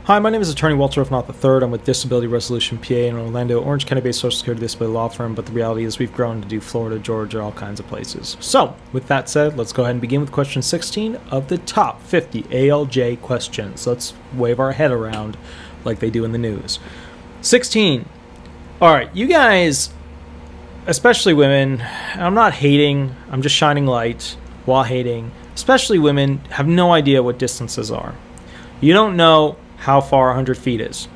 Hi, my name is Attorney Walter Rudolph Hnot III. I'm with Disability Resolution PA in Orlando, Orange County-based Social Security disability law firm, but the reality is we've grown to do Florida, Georgia, all kinds of places. So, with that said, let's go ahead and begin with question 16 of the top 50 ALJ questions. Let's wave our head around like they do in the news. 16. All right, you guys, especially women, I'm not hating, I'm just shining light while hating, especially women have no idea what distances are. You don't know how far 100 feet is.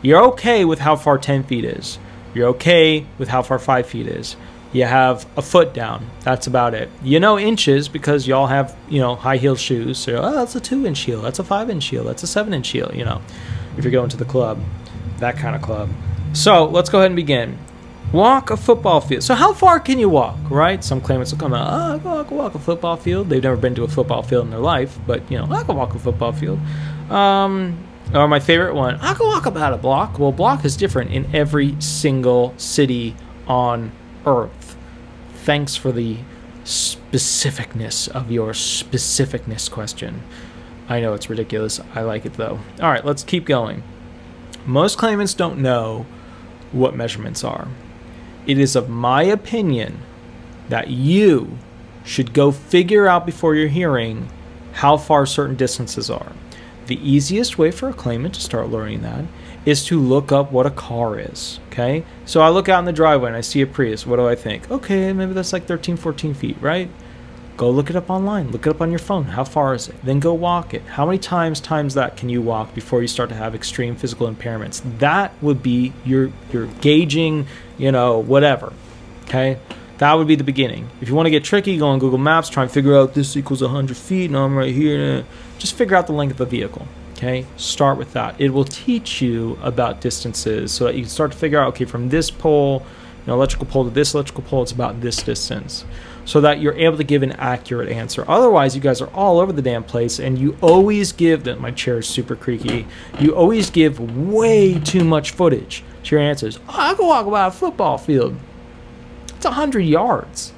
You're okay with how far 10 feet is. You're okay with how far 5 feet is. You have a foot down. That's about it. You know inches because y'all have, high-heeled shoes. So, oh, that's a 2-inch heel. That's a 5-inch heel. That's a 7-inch heel, if you're going to the club, that kind of club. So let's go ahead and begin. Walk a football field. So how far can you walk, right? Some claimants will come out, I can walk a football field. They've never been to a football field in their life, but, I can walk a football field. Or my favorite one, I can walk about a block. Well, block is different in every single city on Earth. Thanks for the specificness of your specificness question. I know it's ridiculous. I like it, though. All right, let's keep going. Most claimants don't know what measurements are. It is of my opinion that you should go figure out before your hearing how far certain distances are. The easiest way for a claimant to start learning that is to look up what a car is, okay? So I look out in the driveway and I see a Prius. What do I think? Okay, maybe that's like 13, 14 feet, right? Go look it up online. Look it up on your phone. How far is it? Then go walk it. How many times that can you walk before you start to have extreme physical impairments? That would be your gauging, whatever, okay? That would be the beginning. If you want to get tricky, go on Google Maps, try and figure out this equals 100 feet, and I'm right here. Just figure out the length of the vehicle, okay? Start with that. It will teach you about distances so that you can start to figure out, okay, from this pole, electrical pole to this electrical pole, it's about this distance, so that you're able to give an accurate answer. Otherwise, you guys are all over the damn place, and you always give them, my chair is super creaky, you always give way too much footage to your answers. Oh, I can walk about a football field. It's 100 yards.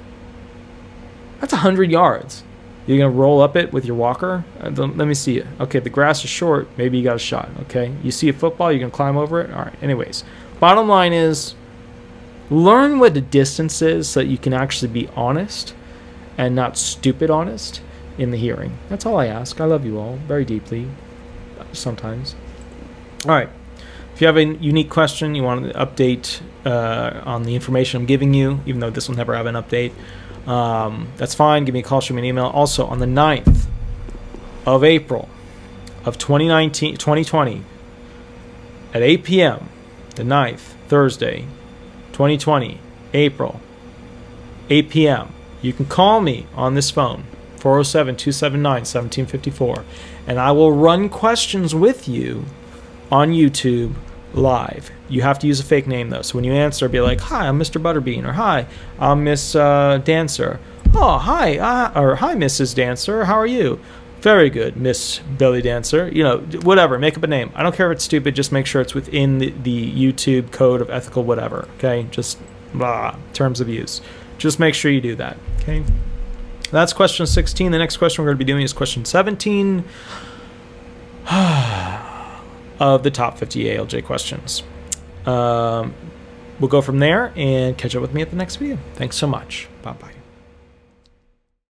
That's 100 yards. You're going to roll up it with your walker? Let me see it. Okay, the grass is short. Maybe you got a shot. Okay, you see a football, you're going to climb over it? All right, anyways. Bottom line is, learn what the distance is so that you can actually be honest and not stupid honest in the hearing. That's all I ask. I love you all very deeply sometimes. All right. If you have a unique question, you want an update on the information I'm giving you, even though this will never have an update, that's fine. Give me a call, shoot me an email. Also, on the 9th of April of 2020, at 8 p.m., the 9th, Thursday, 2020, April, 8 p.m., you can call me on this phone, 407-279-1754, and I will run questions with you on YouTube live. You have to use a fake name, though. So when you answer, be like, hi, I'm Mr. Butterbean, or hi, I'm Miss Dancer. Oh, hi, or hi, Mrs. Dancer. How are you? Very good, Miss Belly Dancer. Whatever. Make up a name. I don't care if it's stupid. Just make sure it's within the YouTube code of ethical whatever. Okay? Just terms of use. Just make sure you do that. Okay? That's question 16. The next question we're going to be doing is question 17. Of the top 50 ALJ questions. We'll go from there and catch up with me at the next video. Thanks so much. Bye-bye.